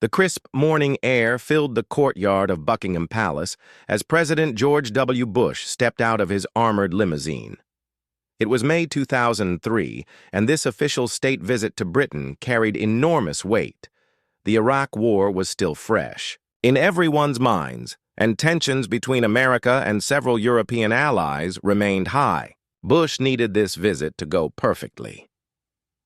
The crisp morning air filled the courtyard of Buckingham Palace as President George W. Bush stepped out of his armored limousine. It was May 2003, and this official state visit to Britain carried enormous weight. The Iraq War was still fresh in everyone's minds, and tensions between America and several European allies remained high. Bush needed this visit to go perfectly.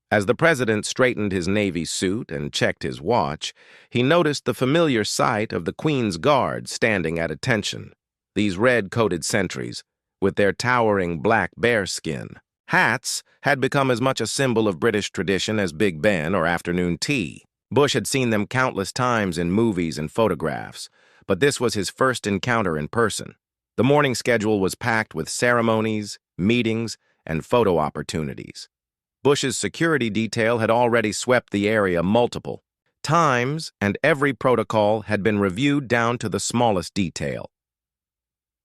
As the president straightened his navy suit and checked his watch, he noticed the familiar sight of the Queen's Guard standing at attention. These red-coated sentries, with their towering black bearskin hats, had become as much a symbol of British tradition as Big Ben or afternoon tea. Bush had seen them countless times in movies and photographs, but this was his first encounter in person. The morning schedule was packed with ceremonies, meetings, and photo opportunities. Bush's security detail had already swept the area multiple times, and every protocol had been reviewed down to the smallest detail.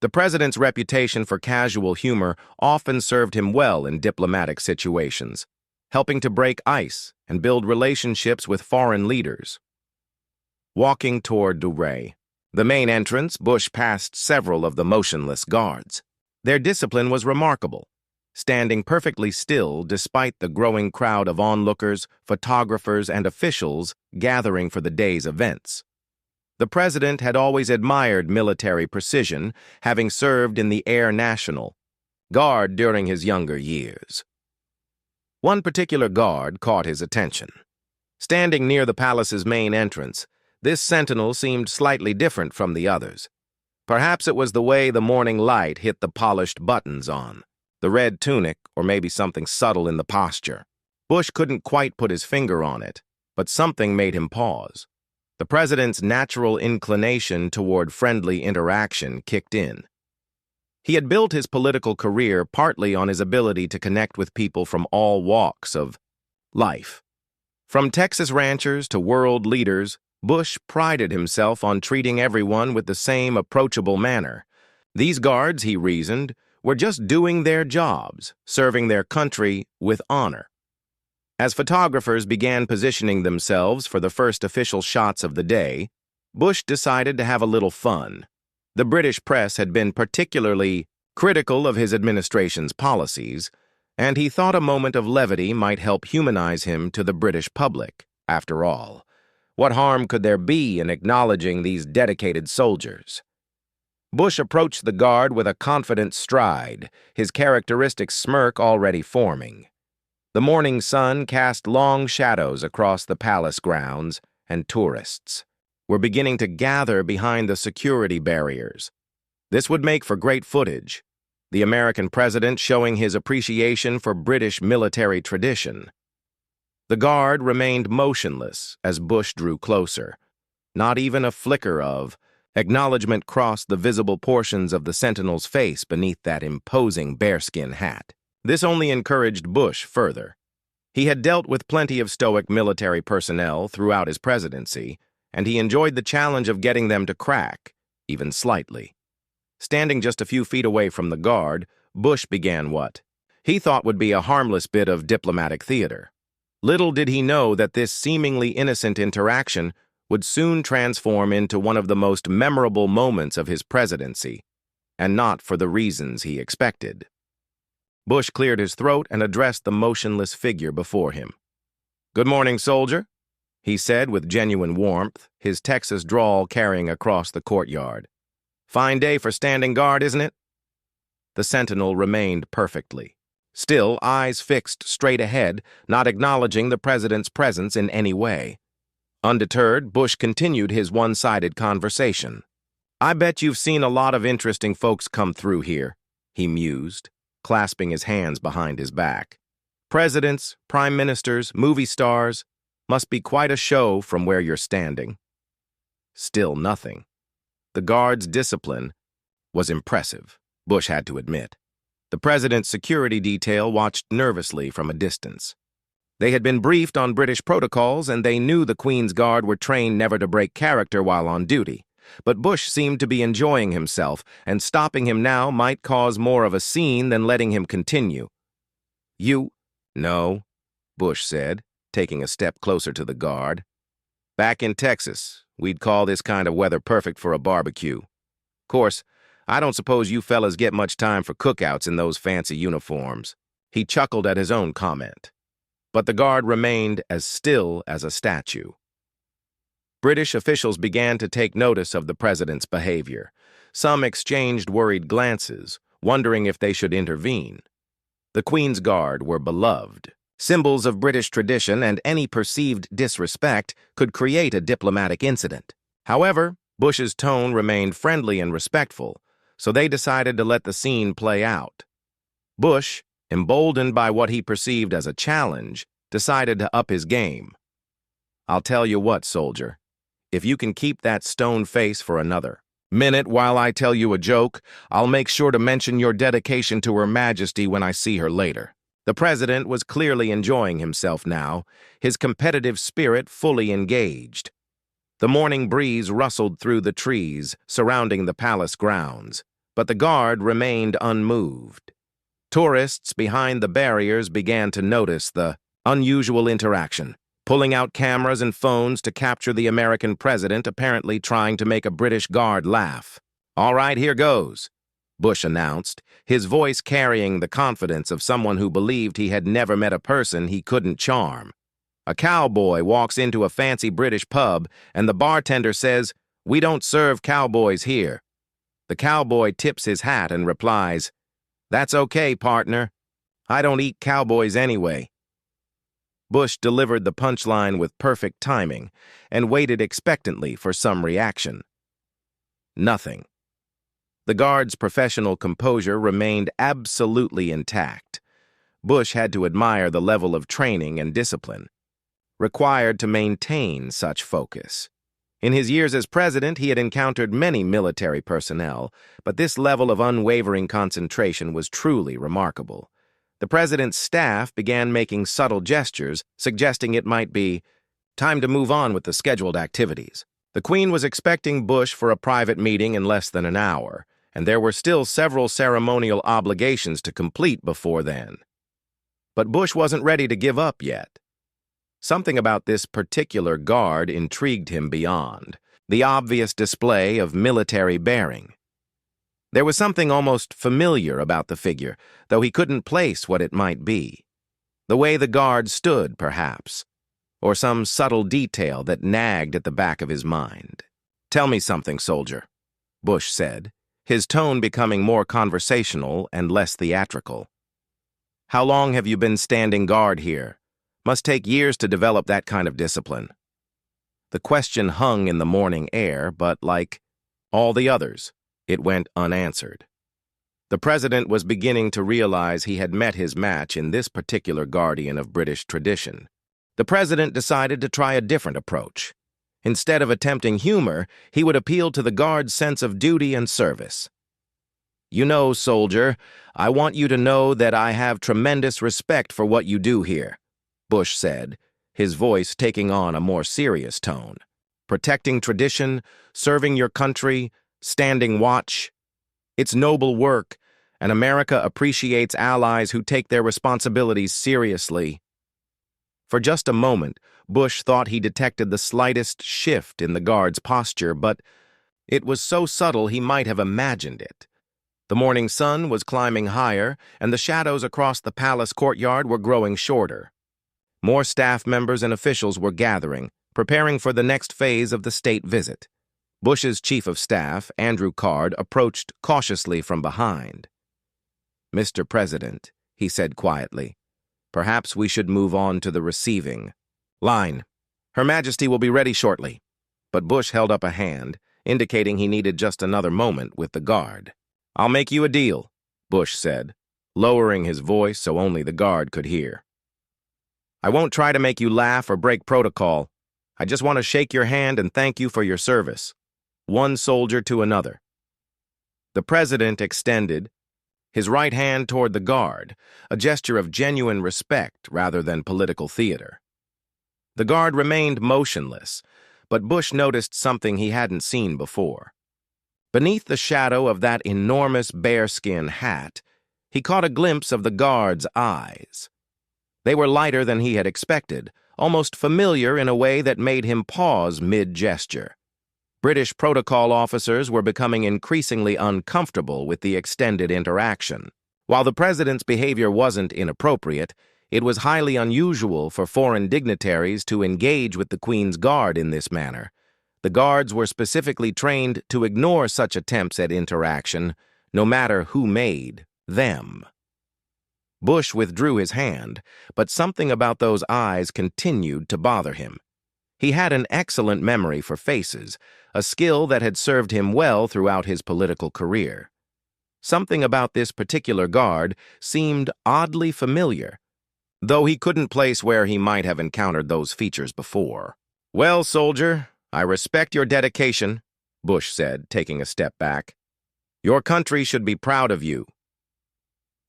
The president's reputation for casual humor often served him well in diplomatic situations, helping to break ice and build relationships with foreign leaders. Walking toward the main entrance, Bush passed several of the motionless guards. Their discipline was remarkable, standing perfectly still despite the growing crowd of onlookers, photographers, and officials gathering for the day's events. The president had always admired military precision, having served in the Air National Guard during his younger years. One particular guard caught his attention. Standing near the palace's main entrance, this sentinel seemed slightly different from the others. Perhaps it was the way the morning light hit the polished buttons on the red tunic, or maybe something subtle in the posture. Bush couldn't quite put his finger on it, but something made him pause. The president's natural inclination toward friendly interaction kicked in. He had built his political career partly on his ability to connect with people from all walks of life. From Texas ranchers to world leaders, Bush prided himself on treating everyone with the same approachable manner. These guards, he reasoned, were just doing their jobs, serving their country with honor. As photographers began positioning themselves for the first official shots of the day, Bush decided to have a little fun. The British press had been particularly critical of his administration's policies, and he thought a moment of levity might help humanize him to the British public. After all, what harm could there be in acknowledging these dedicated soldiers? Bush approached the guard with a confident stride, his characteristic smirk already forming. The morning sun cast long shadows across the palace grounds, and tourists were beginning to gather behind the security barriers. This would make for great footage, the American president showing his appreciation for British military tradition. The guard remained motionless as Bush drew closer. Not even a flicker of acknowledgement crossed the visible portions of the sentinel's face beneath that imposing bearskin hat. This only encouraged Bush further. He had dealt with plenty of stoic military personnel throughout his presidency, and he enjoyed the challenge of getting them to crack, even slightly. Standing just a few feet away from the guard, Bush began what he thought would be a harmless bit of diplomatic theater. Little did he know that this seemingly innocent interaction would soon transform into one of the most memorable moments of his presidency, and not for the reasons he expected. Bush cleared his throat and addressed the motionless figure before him. "Good morning, soldier," he said with genuine warmth, his Texas drawl carrying across the courtyard. "Fine day for standing guard, isn't it?" The sentinel remained perfectly still, eyes fixed straight ahead, not acknowledging the president's presence in any way. Undeterred, Bush continued his one-sided conversation. "I bet you've seen a lot of interesting folks come through here," he mused, clasping his hands behind his back. "Presidents, prime ministers, movie stars. Must be quite a show from where you're standing." Still nothing. The guard's discipline was impressive, Bush had to admit. The president's security detail watched nervously from a distance. They had been briefed on British protocols, and they knew the Queen's Guard were trained never to break character while on duty. But Bush seemed to be enjoying himself, and stopping him now might cause more of a scene than letting him continue. "You—" "No," Bush said, taking a step closer to the guard. Back in Texas, we'd call this kind of weather perfect for a barbecue. Course, I don't suppose you fellas get much time for cookouts in those fancy uniforms." He chuckled at his own comment. But the guard remained as still as a statue. British officials began to take notice of the president's behavior. Some exchanged worried glances, wondering if they should intervene. The Queen's Guard were beloved. Symbols of British tradition, and any perceived disrespect could create a diplomatic incident. However, Bush's tone remained friendly and respectful, so they decided to let the scene play out. Bush, emboldened by what he perceived as a challenge, decided to up his game. "I'll tell you what, soldier. If you can keep that stone face for another minute while I tell you a joke, I'll make sure to mention your dedication to Her Majesty when I see her later." The president was clearly enjoying himself now, his competitive spirit fully engaged. The morning breeze rustled through the trees surrounding the palace grounds, but the guard remained unmoved. Tourists behind the barriers began to notice the unusual interaction, pulling out cameras and phones to capture the American president apparently trying to make a British guard laugh. "All right, here goes," Bush announced, his voice carrying the confidence of someone who believed he had never met a person he couldn't charm. A cowboy walks into a fancy British pub, and the bartender says, "We don't serve cowboys here." The cowboy tips his hat and replies, "That's okay, partner. I don't eat cowboys anyway." Bush delivered the punchline with perfect timing and waited expectantly for some reaction. Nothing. The guard's professional composure remained absolutely intact. Bush had to admire the level of training and discipline required to maintain such focus. In his years as president, he had encountered many military personnel, but this level of unwavering concentration was truly remarkable. The president's staff began making subtle gestures, suggesting it might be time to move on with the scheduled activities. The Queen was expecting Bush for a private meeting in less than an hour, and there were still several ceremonial obligations to complete before then. But Bush wasn't ready to give up yet. Something about this particular guard intrigued him beyond the obvious display of military bearing. There was something almost familiar about the figure, though he couldn't place what it might be. The way the guard stood, perhaps, or some subtle detail that nagged at the back of his mind. "Tell me something, soldier," Bush said, his tone becoming more conversational and less theatrical. "How long have you been standing guard here? Must take years to develop that kind of discipline." The question hung in the morning air, but like all the others, it went unanswered. The president was beginning to realize he had met his match in this particular guardian of British tradition. The president decided to try a different approach. Instead of attempting humor, he would appeal to the guard's sense of duty and service. "You know, soldier, I want you to know that I have tremendous respect for what you do here," Bush said, his voice taking on a more serious tone. "Protecting tradition, serving your country, standing watch. It's noble work, and America appreciates allies who take their responsibilities seriously." For just a moment, Bush thought he detected the slightest shift in the guard's posture, but it was so subtle he might have imagined it. The morning sun was climbing higher, and the shadows across the palace courtyard were growing shorter. More staff members and officials were gathering, preparing for the next phase of the state visit. Bush's chief of staff, Andrew Card, approached cautiously from behind. "Mr. President," he said quietly, "perhaps we should move on to the receiving line. Her Majesty will be ready shortly." But Bush held up a hand, indicating he needed just another moment with the guard. "I'll make you a deal," Bush said, lowering his voice so only the guard could hear. "I won't try to make you laugh or break protocol. I just want to shake your hand and thank you for your service. One soldier to another." The president extended his right hand toward the guard, a gesture of genuine respect rather than political theater. The guard remained motionless, but Bush noticed something he hadn't seen before. Beneath the shadow of that enormous bearskin hat, he caught a glimpse of the guard's eyes. They were lighter than he had expected, almost familiar in a way that made him pause mid-gesture. British protocol officers were becoming increasingly uncomfortable with the extended interaction. While the president's behavior wasn't inappropriate, it was highly unusual for foreign dignitaries to engage with the Queen's Guard in this manner. The guards were specifically trained to ignore such attempts at interaction, no matter who made them. Bush withdrew his hand, but something about those eyes continued to bother him. He had an excellent memory for faces, a skill that had served him well throughout his political career. Something about this particular guard seemed oddly familiar, though he couldn't place where he might have encountered those features before. "Well, soldier, I respect your dedication," Bush said, taking a step back. "Your country should be proud of you."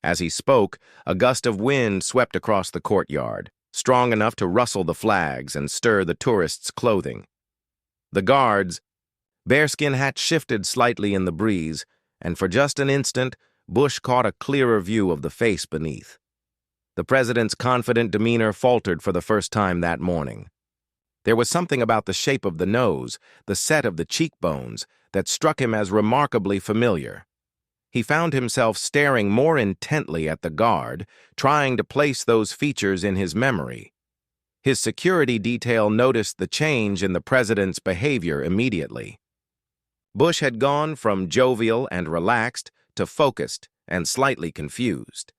As he spoke, a gust of wind swept across the courtyard, strong enough to rustle the flags and stir the tourists' clothing. The guard's bearskin hat shifted slightly in the breeze, and for just an instant, Bush caught a clearer view of the face beneath. The president's confident demeanor faltered for the first time that morning. There was something about the shape of the nose, the set of the cheekbones, that struck him as remarkably familiar. He found himself staring more intently at the guard, trying to place those features in his memory. His security detail noticed the change in the president's behavior immediately. Bush had gone from jovial and relaxed to focused and slightly confused.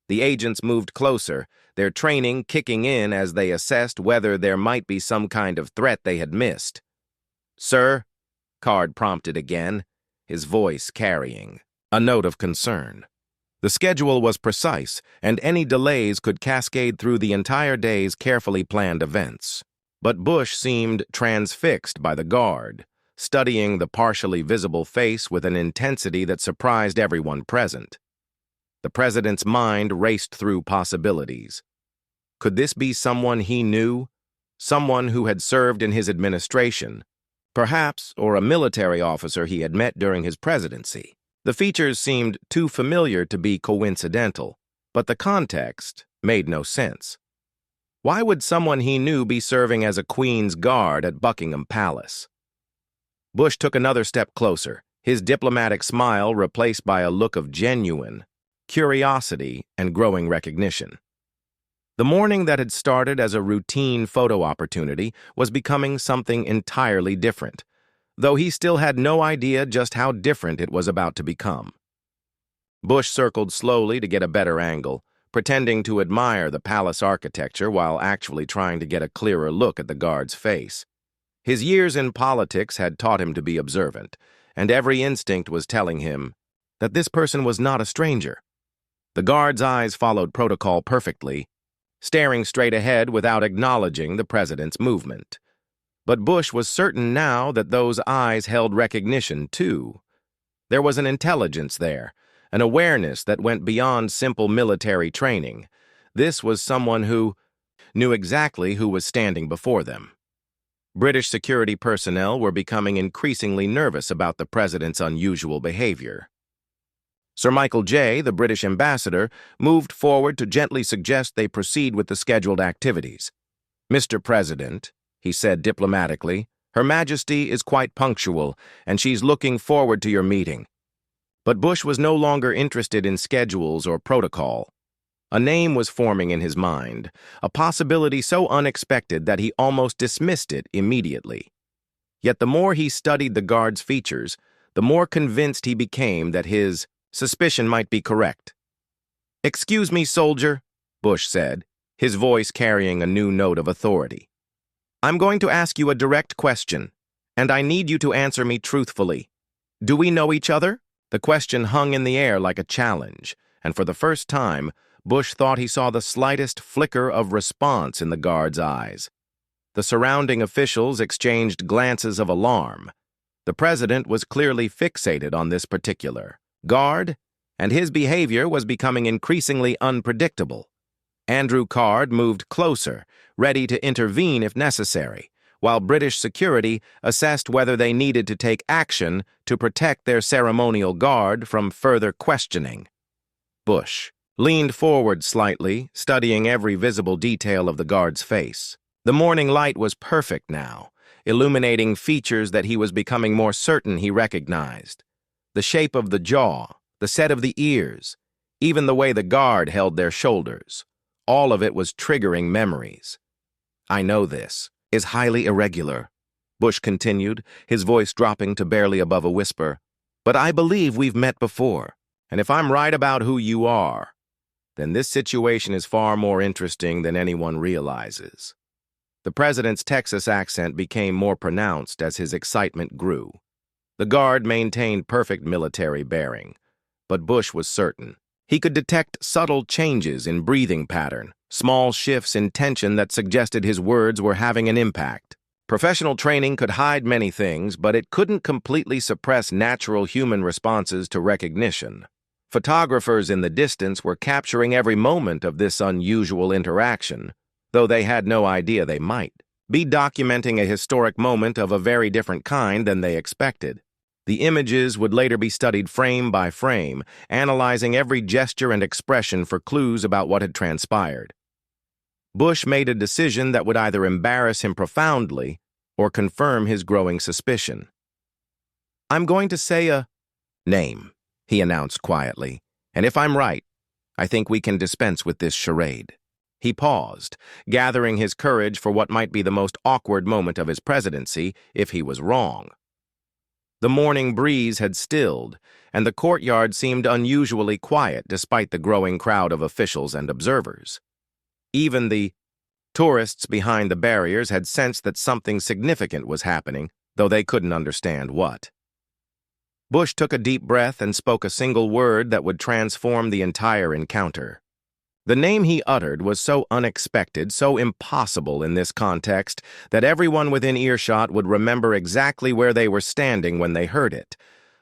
The agents moved closer, their training kicking in as they assessed whether there might be some kind of threat they had missed. "Sir," Card prompted again, his voice carrying a note of concern. The schedule was precise, and any delays could cascade through the entire day's carefully planned events. But Bush seemed transfixed by the guard, studying the partially visible face with an intensity that surprised everyone present. The president's mind raced through possibilities. Could this be someone he knew? Someone who had served in his administration, perhaps, or a military officer he had met during his presidency? The features seemed too familiar to be coincidental, but the context made no sense. Why would someone he knew be serving as a Queen's Guard at Buckingham Palace? Bush took another step closer, his diplomatic smile replaced by a look of genuine curiosity and growing recognition. The morning that had started as a routine photo opportunity was becoming something entirely different, though he still had no idea just how different it was about to become. Bush circled slowly to get a better angle, pretending to admire the palace architecture while actually trying to get a clearer look at the guard's face. His years in politics had taught him to be observant, and every instinct was telling him that this person was not a stranger. The guard's eyes followed protocol perfectly, staring straight ahead without acknowledging the president's movement. But Bush was certain now that those eyes held recognition, too. There was an intelligence there, an awareness that went beyond simple military training. This was someone who knew exactly who was standing before them. British security personnel were becoming increasingly nervous about the president's unusual behavior. Sir Michael J., the British ambassador, moved forward to gently suggest they proceed with the scheduled activities. "Mr. President," he said diplomatically, "Her Majesty is quite punctual, and she's looking forward to your meeting." But Bush was no longer interested in schedules or protocol. A name was forming in his mind, a possibility so unexpected that he almost dismissed it immediately. Yet the more he studied the guard's features, the more convinced he became that his suspicion might be correct. "Excuse me, soldier," Bush said, his voice carrying a new note of authority. "I'm going to ask you a direct question, and I need you to answer me truthfully. Do we know each other?" The question hung in the air like a challenge, and for the first time, Bush thought he saw the slightest flicker of response in the guard's eyes. The surrounding officials exchanged glances of alarm. The president was clearly fixated on this particular guard, and his behavior was becoming increasingly unpredictable. Andrew Card moved closer, ready to intervene if necessary, while British security assessed whether they needed to take action to protect their ceremonial guard from further questioning. Bush leaned forward slightly, studying every visible detail of the guard's face. The morning light was perfect now, illuminating features that he was becoming more certain he recognized. The shape of the jaw, the set of the ears, even the way the guard held their shoulders. All of it was triggering memories. "I know this is highly irregular," Bush continued, his voice dropping to barely above a whisper. "But I believe we've met before, and if I'm right about who you are, then this situation is far more interesting than anyone realizes." The president's Texas accent became more pronounced as his excitement grew. The guard maintained perfect military bearing, but Bush was certain. He could detect subtle changes in breathing pattern, small shifts in tension that suggested his words were having an impact. Professional training could hide many things, but it couldn't completely suppress natural human responses to recognition. Photographers in the distance were capturing every moment of this unusual interaction, though they had no idea they might be documenting a historic moment of a very different kind than they expected. The images would later be studied frame by frame, analyzing every gesture and expression for clues about what had transpired. Bush made a decision that would either embarrass him profoundly or confirm his growing suspicion. "I'm going to say a name," he announced quietly, "and if I'm right, I think we can dispense with this charade." He paused, gathering his courage for what might be the most awkward moment of his presidency if he was wrong. The morning breeze had stilled, and the courtyard seemed unusually quiet despite the growing crowd of officials and observers. Even the tourists behind the barriers had sensed that something significant was happening, though they couldn't understand what. Bush took a deep breath and spoke a single word that would transform the entire encounter. The name he uttered was so unexpected, so impossible in this context, that everyone within earshot would remember exactly where they were standing when they heard it.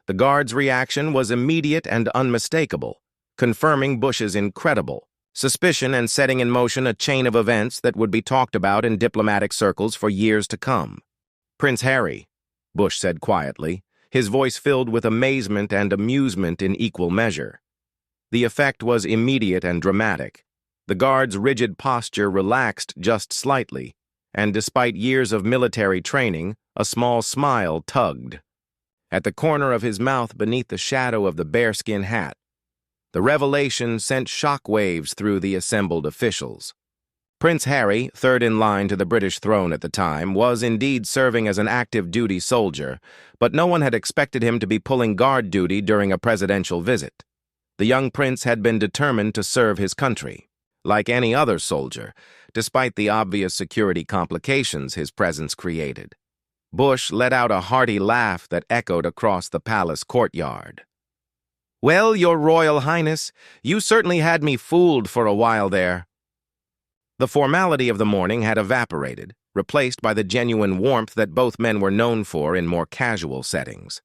The guard's reaction was immediate and unmistakable, confirming Bush's incredible suspicion and setting in motion a chain of events that would be talked about in diplomatic circles for years to come. "Prince Harry," Bush said quietly, his voice filled with amazement and amusement in equal measure. The effect was immediate and dramatic. The guard's rigid posture relaxed just slightly, and despite years of military training, a small smile tugged at the corner of his mouth beneath the shadow of the bearskin hat. The revelation sent shockwaves through the assembled officials. Prince Harry, third in line to the British throne at the time, was indeed serving as an active duty soldier, but no one had expected him to be pulling guard duty during a presidential visit. The young prince had been determined to serve his country. Like any other soldier, despite the obvious security complications his presence created. Bush let out a hearty laugh that echoed across the palace courtyard. "Well, Your Royal Highness, you certainly had me fooled for a while there." The formality of the morning had evaporated, replaced by the genuine warmth that both men were known for in more casual settings.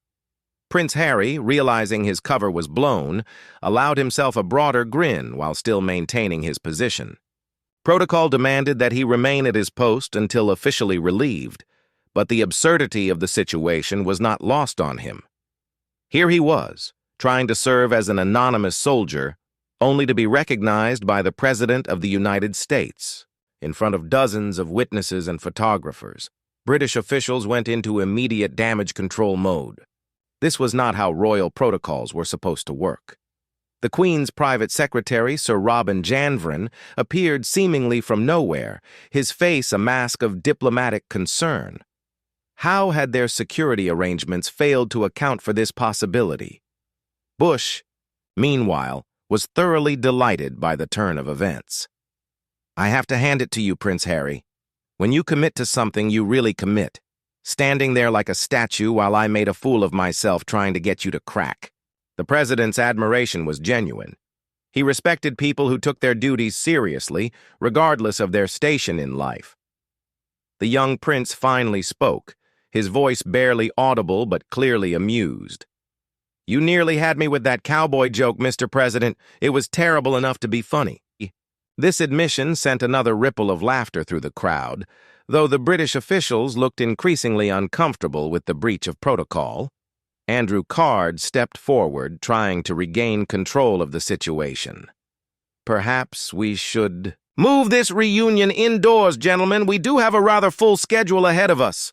Prince Harry, realizing his cover was blown, allowed himself a broader grin while still maintaining his position. Protocol demanded that he remain at his post until officially relieved, but the absurdity of the situation was not lost on him. Here he was, trying to serve as an anonymous soldier, only to be recognized by the President of the United States. In front of dozens of witnesses and photographers, British officials went into immediate damage control mode. This was not how royal protocols were supposed to work. The Queen's private secretary, Sir Robin Janvrin, appeared seemingly from nowhere, his face a mask of diplomatic concern. How had their security arrangements failed to account for this possibility? Bush, meanwhile, was thoroughly delighted by the turn of events. "I have to hand it to you, Prince Harry. When you commit to something, you really commit. Standing there like a statue while I made a fool of myself trying to get you to crack." The president's admiration was genuine. He respected people who took their duties seriously, regardless of their station in life. The young prince finally spoke, his voice barely audible but clearly amused. "You nearly had me with that cowboy joke, Mr. President. It was terrible enough to be funny." This admission sent another ripple of laughter through the crowd, though the British officials looked increasingly uncomfortable with the breach of protocol. Andrew Card stepped forward, trying to regain control of the situation. "Perhaps we should "Move this reunion indoors, gentlemen. We do have a rather full schedule ahead of us."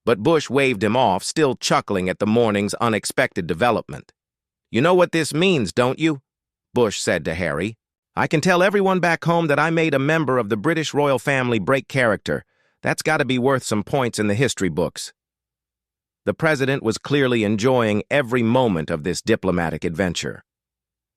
But Bush waved him off, still chuckling at the morning's unexpected development. "You know what this means, don't you?" Bush said to Harry. "I can tell everyone back home that I made a member of the British royal family break character. That's got to be worth some points in the history books." The president was clearly enjoying every moment of this diplomatic adventure.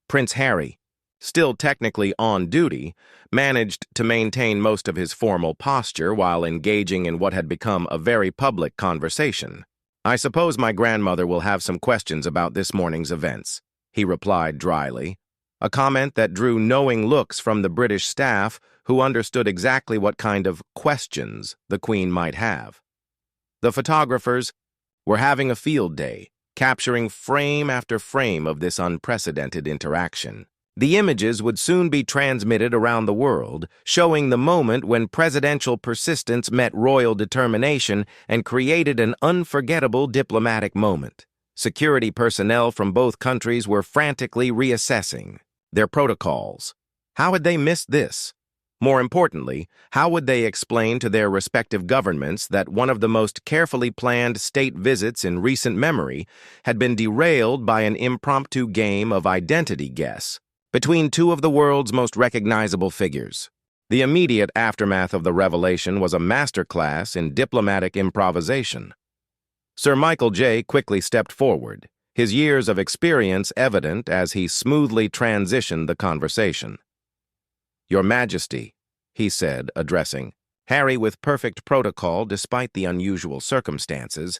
Prince Harry, still technically on duty, managed to maintain most of his formal posture while engaging in what had become a very public conversation. "I suppose my grandmother will have some questions about this morning's events," he replied dryly, a comment that drew knowing looks from the British staff who understood exactly what kind of questions the Queen might have. The photographers were having a field day, capturing frame after frame of this unprecedented interaction. The images would soon be transmitted around the world, showing the moment when presidential persistence met royal determination and created an unforgettable diplomatic moment. Security personnel from both countries were frantically reassessing their protocols. How had they missed this? More importantly, how would they explain to their respective governments that one of the most carefully planned state visits in recent memory had been derailed by an impromptu game of identity guess between two of the world's most recognizable figures? The immediate aftermath of the revelation was a masterclass in diplomatic improvisation. Sir Michael J. quickly stepped forward, his years of experience evident as he smoothly transitioned the conversation. "Your Majesty," he said, addressing Harry with perfect protocol despite the unusual circumstances,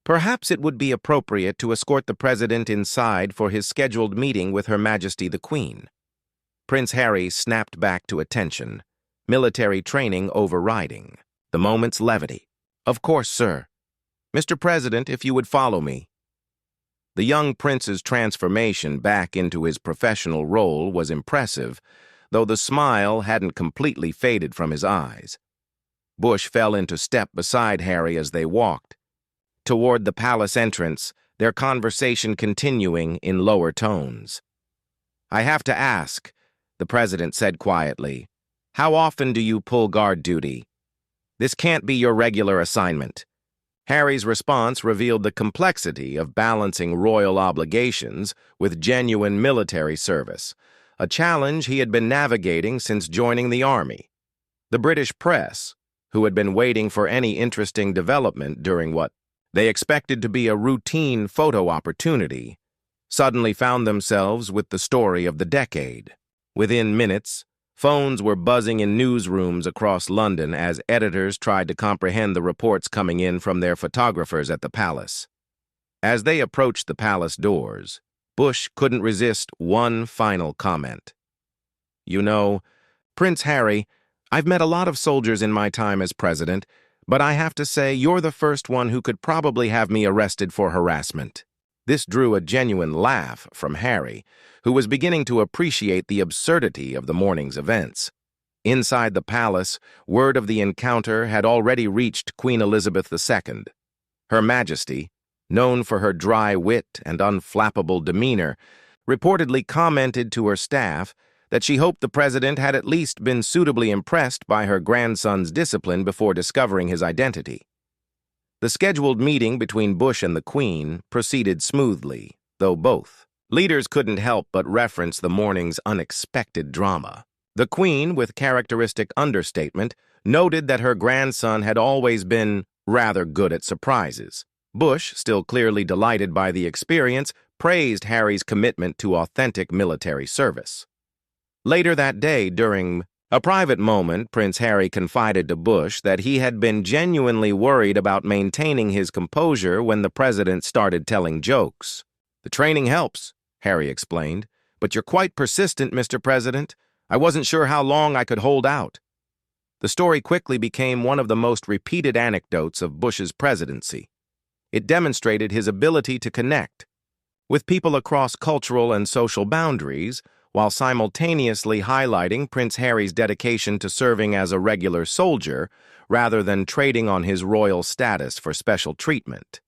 "perhaps it would be appropriate to escort the President inside for his scheduled meeting with Her Majesty the Queen." Prince Harry snapped back to attention, military training overriding the moment's levity. "Of course, sir. Mr. President, if you would follow me." The young prince's transformation back into his professional role was impressive, though the smile hadn't completely faded from his eyes. Bush fell into step beside Harry as they walked toward the palace entrance, their conversation continuing in lower tones. "I have to ask," the president said quietly, "how often do you pull guard duty? This can't be your regular assignment." Harry's response revealed the complexity of balancing royal obligations with genuine military service, a challenge he had been navigating since joining the army. The British press, who had been waiting for any interesting development during what they expected to be a routine photo opportunity, suddenly found themselves with the story of the decade. Within minutes, phones were buzzing in newsrooms across London as editors tried to comprehend the reports coming in from their photographers at the palace. As they approached the palace doors, Bush couldn't resist one final comment. "You know, Prince Harry, I've met a lot of soldiers in my time as president, but I have to say you're the first one who could probably have me arrested for harassment." This drew a genuine laugh from Harry, who was beginning to appreciate the absurdity of the morning's events. Inside the palace, word of the encounter had already reached Queen Elizabeth II. Her Majesty, known for her dry wit and unflappable demeanor, reportedly commented to her staff that she hoped the president had at least been suitably impressed by her grandson's discipline before discovering his identity. The scheduled meeting between Bush and the Queen proceeded smoothly, though both leaders couldn't help but reference the morning's unexpected drama. The Queen, with characteristic understatement, noted that her grandson had always been rather good at surprises. Bush, still clearly delighted by the experience, praised Harry's commitment to authentic military service. Later that day, during a private moment, Prince Harry confided to Bush that he had been genuinely worried about maintaining his composure when the president started telling jokes. "The training helps," Harry explained, "but you're quite persistent, Mr. President. I wasn't sure how long I could hold out." The story quickly became one of the most repeated anecdotes of Bush's presidency. It demonstrated his ability to connect with people across cultural and social boundaries, while simultaneously highlighting Prince Harry's dedication to serving as a regular soldier rather than trading on his royal status for special treatment.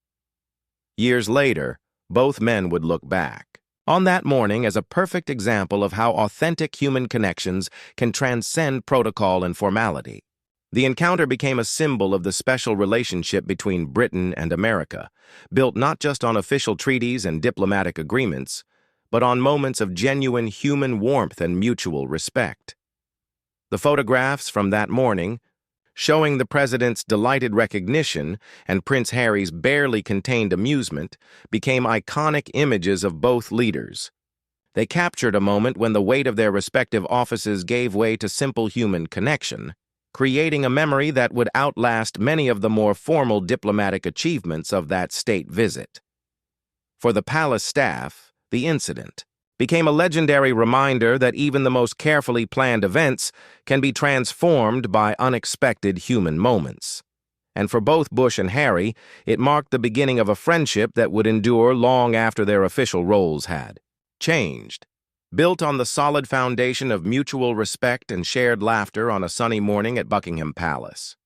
Years later, both men would look back, on that morning as a perfect example of how authentic human connections can transcend protocol and formality. The encounter became a symbol of the special relationship between Britain and America, built not just on official treaties and diplomatic agreements, but on moments of genuine human warmth and mutual respect. The photographs from that morning, showing the president's delighted recognition and Prince Harry's barely contained amusement, became iconic images of both leaders. They captured a moment when the weight of their respective offices gave way to simple human connection, creating a memory that would outlast many of the more formal diplomatic achievements of that state visit. For the palace staff, the incident became a legendary reminder that even the most carefully planned events can be transformed by unexpected human moments. And for both Bush and Harry, it marked the beginning of a friendship that would endure long after their official roles had changed. Built on the solid foundation of mutual respect and shared laughter on a sunny morning at Buckingham Palace.